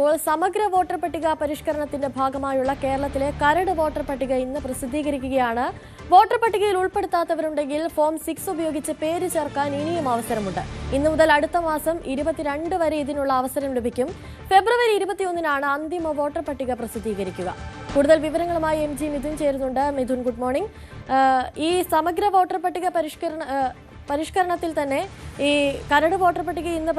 ഇപ്പോൾ സമഗ്ര വോട്ടർ പട്ടിക പരിഷ്കരണത്തിന്റെ ഭാഗമായുള്ള കേരളത്തിലെ കരട് വോട്ടർ പട്ടിക ഇന്ന് പ്രസിദ്ധീകരിക്കുകയാണ്. വോട്ടർ പട്ടികയിൽ ഉൾപ്പെടുത്താത്തവരുണ്ടെങ്കിൽ ഫോം 6 ഉപയോഗിച്ച് പേര് ചേർക്കാൻ ഇനിയും അവസരമുണ്ട്. ഇന്നു മുതൽ അടുത്ത മാസം 22 വരെ ഇതിനുള്ള അവസരം ലഭിക്കും. ഫെബ്രുവരി 21-നാണ് അന്തിമ വോട്ടർ പട്ടിക പ്രസിദ്ധീകരിക്കുക. കൂടുതൽ വിവരങ്ങളുമായി MG മിഥുൻ ചേരുന്നുണ്ട്. Mithun, good morning. ഈ സമഗ്ര വോട്ടർ പട്ടിക പരിഷ്കരണത്തിൽ തന്നെ ഈ കരട് വോട്ടർ പട്ടിക ഇന്ന്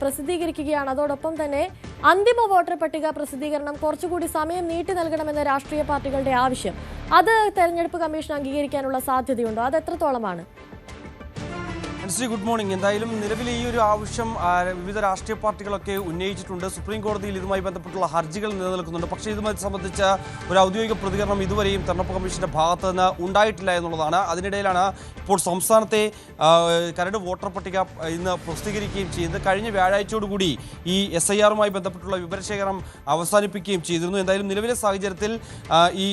പ്രസിദ്ധീകരിക്കുകയാണ്. അതോടൊപ്പം തന്നെ അന്തിമ വോട്ടർ പട്ടിക പ്രസിദ്ധീകരണം കുറച്ചുകൂടി സമയം നീട്ടി നൽകണമെന്ന രാഷ്ട്രീയ പാർട്ടികളുടെ ആവശ്യം, അത് തെരഞ്ഞെടുപ്പ് കമ്മീഷൻ അംഗീകരിക്കാനുള്ള സാധ്യതയുണ്ടോ? അത് എത്രത്തോളമാണ്? Good morning. എന്തായാലും നിലവിലെ ഈ ഒരു ആവശ്യം വിവിധ രാഷ്ട്രീയ പാർട്ടികളൊക്കെ ഉന്നയിച്ചിട്ടുണ്ട്. സുപ്രീം കോടതിയിൽ ഇതുമായി ബന്ധപ്പെട്ടുള്ള ഹർജികൾ നിലനിൽക്കുന്നുണ്ട്. പക്ഷേ ഇതുമായി സംബന്ധിച്ച ഒരു ഔദ്യോഗിക പ്രതികരണം ഇതുവരെയും തെരഞ്ഞെടുപ്പ് കമ്മീഷന്റെ ഭാഗത്ത് നിന്ന് ഉണ്ടായിട്ടില്ല എന്നുള്ളതാണ്. അതിനിടയിലാണ് ഇപ്പോൾ സംസ്ഥാനത്തെ കരട് വോട്ടർ പട്ടിക ഇന്ന് പ്രസിദ്ധീകരിക്കുകയും ചെയ്യുന്നത്. കഴിഞ്ഞ വ്യാഴാഴ്ചയോടുകൂടി ഈ SIR-മായി ബന്ധപ്പെട്ടുള്ള വിവരശേഖരണം അവസാനിപ്പിക്കുകയും ചെയ്തിരുന്നു. എന്തായാലും നിലവിലെ സാഹചര്യത്തിൽ ഈ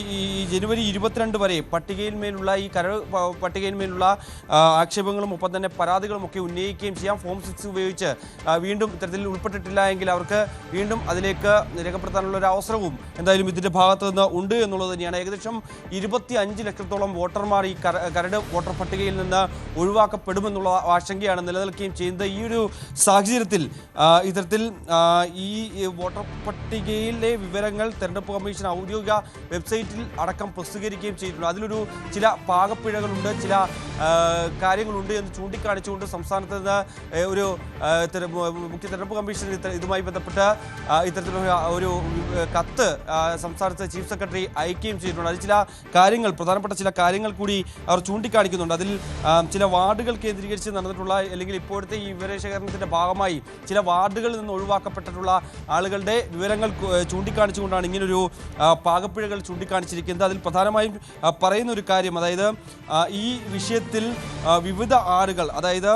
ജനുവരി 22 വരെ പട്ടികയിന്മേലുള്ള ഈ കരട് പട്ടികയിന്മേലുള്ള ആക്ഷേപങ്ങളും ഒപ്പം തന്നെ പരാതികളുമൊക്കെ ഉന്നയിക്കുകയും ചെയ്യാം. ഫോം 6 ഉപയോഗിച്ച് വീണ്ടും ഇത്തരത്തിൽ ഉൾപ്പെട്ടിട്ടില്ല എങ്കിൽ അവർക്ക് വീണ്ടും അതിലേക്ക് രേഖപ്പെടുത്താനുള്ള ഒരു അവസരവും എന്തായാലും ഇതിൻ്റെ ഭാഗത്ത് നിന്ന് ഉണ്ട് എന്നുള്ളത് തന്നെയാണ്. ഏകദേശം 25 ലക്ഷത്തോളം വോട്ടർമാർ ഈ കരട് വോട്ടർ പട്ടികയിൽ നിന്ന് ഒഴിവാക്കപ്പെടുമെന്നുള്ള ആശങ്കയാണ് നിലനിൽക്കുകയും ചെയ്യുന്നത്. ഈ ഒരു സാഹചര്യത്തിൽ ഇത്തരത്തിൽ ഈ വോട്ടർ പട്ടികയിലെ വിവരങ്ങൾ തെരഞ്ഞെടുപ്പ് കമ്മീഷൻ ഔദ്യോഗിക വെബ്സൈറ്റിൽ അടക്കം പ്രസിദ്ധീകരിക്കുകയും ചെയ്തിട്ടുണ്ട്. അതിലൊരു ചില പാകപ്പിഴകളുണ്ട്, ചില കാര്യങ്ങളുണ്ട് എന്ന് ചൂണ്ടിക്കാണിച്ചുകൊണ്ട് സംസ്ഥാനത്ത് നിന്ന് ഒരു മുഖ്യ തെരഞ്ഞെടുപ്പ് കമ്മീഷൻ ഇതുമായി ബന്ധപ്പെട്ട് ഇത്തരത്തിലുള്ള ഒരു കത്ത് സംസ്ഥാനത്ത് ചീഫ് സെക്രട്ടറി അയക്കുകയും ചെയ്തിട്ടുണ്ട്. അതിൽ ചില കാര്യങ്ങൾ, പ്രധാനപ്പെട്ട ചില കാര്യങ്ങൾ കൂടി അവർ ചൂണ്ടിക്കാണിക്കുന്നുണ്ട്. അതിൽ ചില വാർഡുകൾ കേന്ദ്രീകരിച്ച് നടന്നിട്ടുള്ള അല്ലെങ്കിൽ ഇപ്പോഴത്തെ ഈ വിവരശേഖരണത്തിൻ്റെ ഭാഗമായി ചില വാർഡുകളിൽ നിന്ന് ഒഴിവാക്കപ്പെട്ടിട്ടുള്ള ആളുകളുടെ വിവരങ്ങൾ ചൂണ്ടിക്കാണിച്ചുകൊണ്ടാണ് ഇങ്ങനൊരു പാകപ്പിഴകൾ ചൂണ്ടിക്കാണിച്ചിരിക്കുന്നത്. അതിൽ പ്രധാനമായും പറയുന്ന ഒരു കാര്യം, അതായത് ഈ വിഷയത്തിൽ വിവിധ ആളുകൾ, അതായത്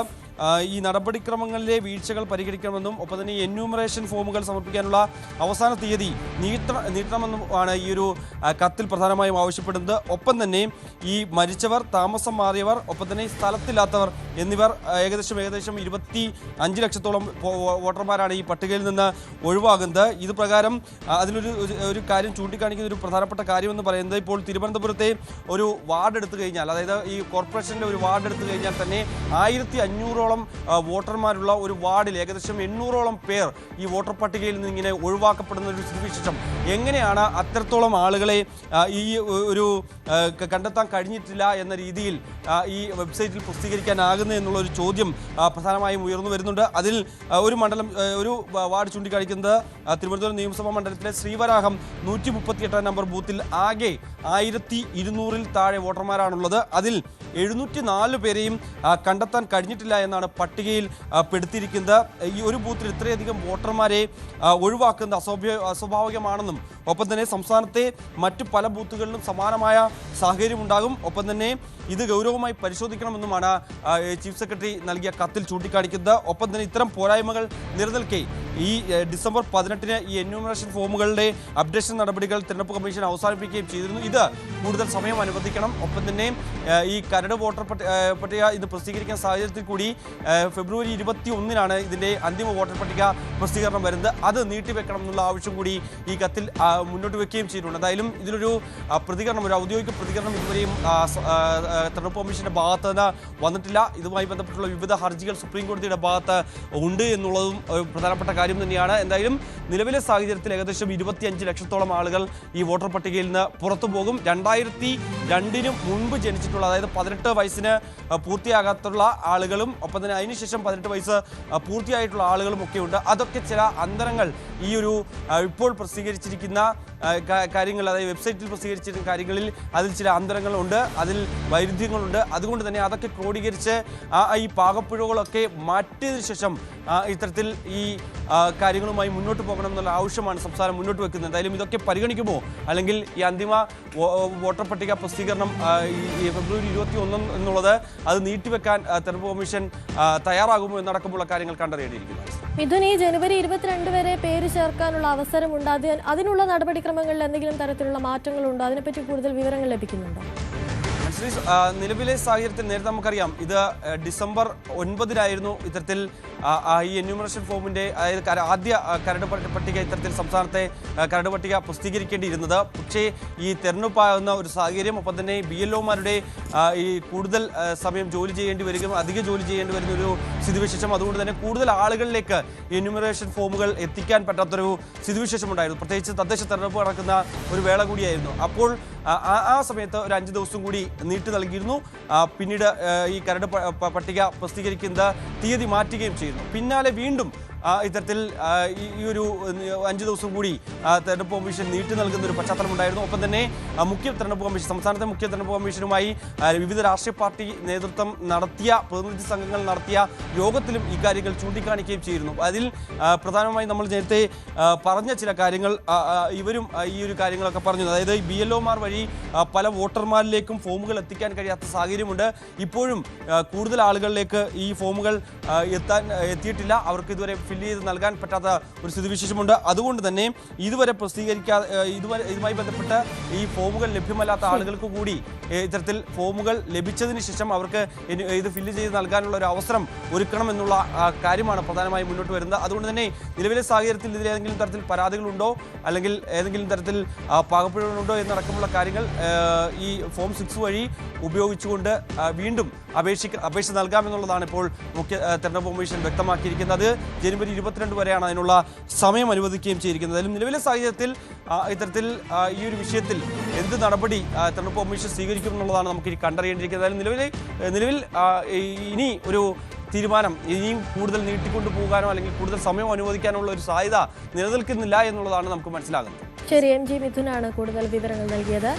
ഈ നടപടിക്രമങ്ങളിലെ വീഴ്ചകൾ പരിഹരിക്കണമെന്നും ഒപ്പം തന്നെ എന്യൂമറേഷൻ ഫോമുകൾ സമർപ്പിക്കാനുള്ള അവസാന തീയതി നീട്ടണമെന്നുമാണ് ഈ ഒരു കത്തിൽ പ്രധാനമായും ആവശ്യപ്പെടുന്നത്. ഒപ്പം തന്നെ ഈ മരിച്ചവർ, താമസം മാറിയവർ, ഒപ്പം തന്നെ സ്ഥലത്തില്ലാത്തവർ എന്നിവർ ഏകദേശം 25 ലക്ഷത്തോളം വോട്ടർമാരാണ് ഈ പട്ടികയിൽ നിന്ന് ഒഴിവാകുന്നത്. ഇത് പ്രകാരം അതിലൊരു കാര്യം ചൂണ്ടിക്കാണിക്കുന്ന ഒരു പ്രധാനപ്പെട്ട കാര്യമെന്ന് പറയുന്നത്, ഇപ്പോൾ തിരുവനന്തപുരത്തെ ഒരു വാർഡ് എടുത്തു കഴിഞ്ഞാൽ, അതായത് ഈ കോർപ്പറേഷനിലെ ഒരു വാർഡ് എടുത്തു കഴിഞ്ഞാൽ തന്നെ 1500 വോട്ടർമാരുള്ള ഒരു വാർഡിൽ ഏകദേശം 800ഓളം പേർ ഈ വോട്ടർ പട്ടികയിൽ നിന്ന് ഇങ്ങനെ ഒഴിവാക്കപ്പെടുന്ന ഒരു സ്ഥിതിവിശേഷം. എങ്ങനെയാണ് അത്രത്തോളം ആളുകളെ ഈ ഒരു കണ്ടെത്താൻ കഴിഞ്ഞിട്ടില്ല എന്ന രീതിയിൽ ഈ വെബ്സൈറ്റിൽ പ്രസിദ്ധീകരിക്കാനാകുന്നത് എന്നുള്ള ഒരു ചോദ്യം പ്രധാനമായും ഉയർന്നു വരുന്നുണ്ട്. അതിൽ ഒരു വാർഡ് ചൂണ്ടിക്കാണിക്കുന്നത് തിരുവനന്തപുരം നിയമസഭാ മണ്ഡലത്തിലെ ശ്രീവരാഹം 138 നമ്പർ ബൂത്തിൽ ആകെ 1200-ൽ താഴെ വോട്ടർമാരാണുള്ളത്. അതിൽ 704 പേരെയും കണ്ടെത്താൻ കഴിഞ്ഞിട്ടില്ല എന്നാണ് പട്ടികയിൽ പെടുത്തിയിരിക്കുന്നത്. ഈ ഒരു ബൂത്തിൽ ഇത്രയധികം വോട്ടർമാരെ ഒഴിവാക്കുന്നത് അസ്വാഭാവികമാണെന്നും ഒപ്പം തന്നെ സംസ്ഥാനത്തെ മറ്റു പല ബൂത്തുകളിലും സമാനമായ സാഹചര്യം ഉണ്ടാകും. ഒപ്പം തന്നെ ഇത് ഗൗരവമായി പരിശോധിക്കണമെന്നുമാണ് ചീഫ് സെക്രട്ടറി നൽകിയ കത്തിൽ ചൂണ്ടിക്കാണിക്കുന്നത്. ഒപ്പം തന്നെ ഇത്തരം പോരായ്മകൾ നിലനിൽക്കെ ഈ ഡിസംബർ 18-ന് ഈ എന്യൂമറേഷൻ ഫോമുകളുടെ അപ്ഡേഷൻ നടപടികൾ തെരഞ്ഞെടുപ്പ് കമ്മീഷൻ അവസാനിപ്പിക്കുകയും ചെയ്തിരുന്നു. ഇത് കൂടുതൽ സമയം അനുവദിക്കണം. ഒപ്പം തന്നെ ഈ കരട് വോട്ടർ പട്ടിക ഇത് പ്രസിദ്ധീകരിക്കുന്ന സാഹചര്യത്തിൽ കൂടി ഫെബ്രുവരി 21-നാണ് ഇതിൻ്റെ അന്തിമ വോട്ടർ പട്ടിക പ്രസിദ്ധീകരണം വരുന്നത്. അത് നീട്ടിവെക്കണം എന്നുള്ള ആവശ്യം കൂടി ഈ കത്തിൽ മുന്നോട്ട് വെക്കുകയും ചെയ്തിട്ടുണ്ട്. എന്തായാലും ഇതിലൊരു പ്രതികരണം, ഒരു ഔദ്യോഗിക പ്രതികരണം ഇതുവരെയും തെരഞ്ഞെടുപ്പ് കമ്മീഷന്റെ ഭാഗത്ത് നിന്ന് വന്നിട്ടില്ല. ഇതുമായി ബന്ധപ്പെട്ടുള്ള വിവിധ ഹർജികൾ സുപ്രീം കോടതിയുടെ ഭാഗത്ത് ഉണ്ട് എന്നുള്ളതും പ്രധാനപ്പെട്ട കാര്യം തന്നെയാണ്. എന്തായാലും നിലവിലെ സാഹചര്യത്തിൽ ഏകദേശം 25 ലക്ഷത്തോളം ആളുകൾ ഈ വോട്ടർ പട്ടികയിൽ നിന്ന് പുറത്തു പോകും. 2002-ന് മുൻപ് ജനിച്ചിട്ടുള്ള, അതായത് 18 വയസ്സിന് പൂർത്തിയാകാത്തുള്ള ആളുകളും ഒപ്പം തന്നെ അതിനുശേഷം 18 വയസ്സ് പൂർത്തിയായിട്ടുള്ള ആളുകളും ഒക്കെ ഉണ്ട്. അതൊക്കെ ചില അന്തരങ്ങൾ ഈ ഒരു ഇപ്പോൾ പ്രസിദ്ധീകരിച്ചിരിക്കുന്ന കാര്യങ്ങൾ, അതായത് വെബ്സൈറ്റിൽ പ്രസിദ്ധീകരിച്ചിരിക്കുന്ന കാര്യങ്ങളിൽ അതിൽ ചില അന്തരങ്ങളുണ്ട്, അതിൽ വൈരുദ്ധ്യങ്ങളുണ്ട്. അതുകൊണ്ട് തന്നെ അതൊക്കെ ക്രോഡീകരിച്ച് ഈ പാകപ്പിഴകളൊക്കെ മാറ്റിയതിനു ശേഷം ഇത്തരത്തിൽ ഈ കാര്യങ്ങളുമായി മുന്നോട്ട് പോകണം എന്നുള്ള ആവശ്യമാണ് സംസ്ഥാനം മുന്നോട്ട് വെക്കുന്നത്. എന്തായാലും ഇതൊക്കെ പരിഗണിക്കുമോ, അല്ലെങ്കിൽ ഈ അന്തിമ വോട്ടർ പട്ടിക പ്രസിദ്ധീകരണം ഈ ഫെബ്രുവരി 21 എന്നുള്ളത് അത് നീട്ടിവെക്കാൻ തെരഞ്ഞെടുപ്പ് കമ്മീഷൻ തയ്യാറാകുമോ എന്നടക്കമുള്ള കാര്യങ്ങൾ കണ്ടറിയേണ്ടിയിരിക്കുന്നു. മിഥുൻ, ഈ ജനുവരി 22 വരെ പേര് ചേർക്കാനുള്ള അവസരമുണ്ട്. അതിനുള്ള നടപടിക്രമങ്ങളിൽ എന്തെങ്കിലും തരത്തിലുള്ള മാറ്റങ്ങളുണ്ടോ? അതിനെപ്പറ്റി കൂടുതൽ വിവരങ്ങൾ ലഭിക്കുന്നുണ്ടോ? നിലവിലെ സാഹചര്യത്തിൽ നേരത്തെ നമുക്കറിയാം ഇത് ഡിസംബർ 9-നായിരുന്നു ഇത്തരത്തിൽ ഈ എന്യൂമറേഷൻ ഫോമിന്റെ അതായത് ആദ്യ കരട് പട്ടിക ഇത്തരത്തിൽ സംസ്ഥാനത്തെ കരട് പട്ടിക പ്രസിദ്ധീകരിക്കേണ്ടിയിരുന്നത്. പക്ഷേ ഈ തെരഞ്ഞെടുപ്പാകുന്ന ഒരു സാഹചര്യം, ഒപ്പം തന്നെ BLOമാരുടെ ഈ കൂടുതൽ സമയം ജോലി ചെയ്യേണ്ടി വരികയും അധിക ജോലി ചെയ്യേണ്ടി വരുന്ന ഒരു സ്ഥിതിവിശേഷം, അതുകൊണ്ട് തന്നെ കൂടുതൽ ആളുകളിലേക്ക് എന്യൂമറേഷൻ ഫോമുകൾ എത്തിക്കാൻ പറ്റാത്തൊരു സ്ഥിതിവിശേഷം ഉണ്ടായിരുന്നു. പ്രത്യേകിച്ച് തദ്ദേശ തെരഞ്ഞെടുപ്പ് നടക്കുന്ന ഒരു വേള കൂടിയായിരുന്നു. അപ്പോൾ ആ സമയത്ത് ഒരു 5 ദിവസം കൂടി നീട്ടി നൽകിയിരുന്നു. പിന്നീട് ഈ കരട് പട്ടിക പ്രസിദ്ധീകരിക്കുന്ന തീയതി മാറ്റുകയും ചെയ്യുന്നു. പിന്നാലെ വീണ്ടും ഇത്തരത്തിൽ ഈ ഒരു 5 ദിവസം കൂടി തെരഞ്ഞെടുപ്പ് കമ്മീഷൻ നീട്ടി നൽകുന്ന ഒരു പശ്ചാത്തലമുണ്ടായിരുന്നു. ഒപ്പം തന്നെ മുഖ്യ തെരഞ്ഞെടുപ്പ് കമ്മീഷൻ, സംസ്ഥാനത്തെ മുഖ്യ തെരഞ്ഞെടുപ്പ് കമ്മീഷനുമായി വിവിധ രാഷ്ട്രീയ പാർട്ടി നേതൃത്വം നടത്തിയ, പ്രതിനിധി സംഘങ്ങൾ നടത്തിയ യോഗത്തിലും ഈ കാര്യങ്ങൾ ചൂണ്ടിക്കാണിക്കുകയും ചെയ്യുന്നു. അതിൽ പ്രധാനമായും നമ്മൾ നേരത്തെ പറഞ്ഞ ചില കാര്യങ്ങൾ ഇവരും ഈ ഒരു കാര്യങ്ങളൊക്കെ പറഞ്ഞു. അതായത് BLOമാർ വഴി പല വോട്ടർമാരിലേക്കും ഫോമുകൾ എത്തിക്കാൻ കഴിയാത്ത സാഹചര്യമുണ്ട്. ഇപ്പോഴും കൂടുതൽ ആളുകളിലേക്ക് ഈ ഫോമുകൾ എത്തിയിട്ടില്ല. അവർക്ക് ഇതുവരെ ഫില്ല് ചെയ്ത് നൽകാൻ പറ്റാത്ത ഒരു സ്ഥിതിവിശേഷമുണ്ട്. അതുകൊണ്ട് തന്നെ ഇതുവരെ ഇതുമായി ബന്ധപ്പെട്ട് ഈ ഫോമുകൾ ലഭ്യമല്ലാത്ത ആളുകൾക്ക് കൂടി ഇത്തരത്തിൽ ഫോമുകൾ ലഭിച്ചതിന് ശേഷം അവർക്ക് ഇത് ഫില്ല് ചെയ്ത് നൽകാനുള്ള ഒരു അവസരം ഒരുക്കണമെന്നുള്ള കാര്യമാണ് പ്രധാനമായും മുന്നോട്ട് വരുന്നത്. അതുകൊണ്ട് തന്നെ നിലവിലെ സാഹചര്യത്തിൽ ഇതിൽ ഏതെങ്കിലും തരത്തിൽ പരാതികളുണ്ടോ, അല്ലെങ്കിൽ ഏതെങ്കിലും തരത്തിൽ പാകപ്പിഴകളുണ്ടോ എന്നടക്കമുള്ള കാര്യങ്ങൾ ഈ ഫോം 6 വഴി ഉപയോഗിച്ചുകൊണ്ട് വീണ്ടും അപേക്ഷ നൽകാമെന്നുള്ളതാണ് ഇപ്പോൾ മുഖ്യ തെരഞ്ഞെടുപ്പ് കമ്മീഷൻ വ്യക്തമാക്കിയിരിക്കുന്നത്. ജനുവരി 22 വരെയാണ് അതിനുള്ള സമയം അനുവദിക്കുകയും ചെയ്തിരിക്കുന്നത്. അതിലും നിലവിലെ സാഹചര്യത്തിൽ ഇത്തരത്തിൽ ഈ ഒരു വിഷയത്തിൽ എന്ത് നടപടി തെരഞ്ഞെടുപ്പ് കമ്മീഷൻ സ്വീകരിക്കും എന്നുള്ളതാണ് നമുക്ക് കണ്ടറിയേണ്ടിയിരിക്കുന്നത്. അതിൽ നിലവിൽ ഇനി ഒരു തീരുമാനം ഇനിയും കൂടുതൽ നീട്ടിക്കൊണ്ടു പോകാനോ അല്ലെങ്കിൽ കൂടുതൽ സമയം അനുവദിക്കാനുള്ള ഒരു സാധ്യത നിലനിൽക്കുന്നില്ല എന്നുള്ളതാണ് നമുക്ക് മനസ്സിലാകുന്നത്. ശരി, MG മിഥുനാണ് കൂടുതൽ വിവരങ്ങൾ നൽകിയത്.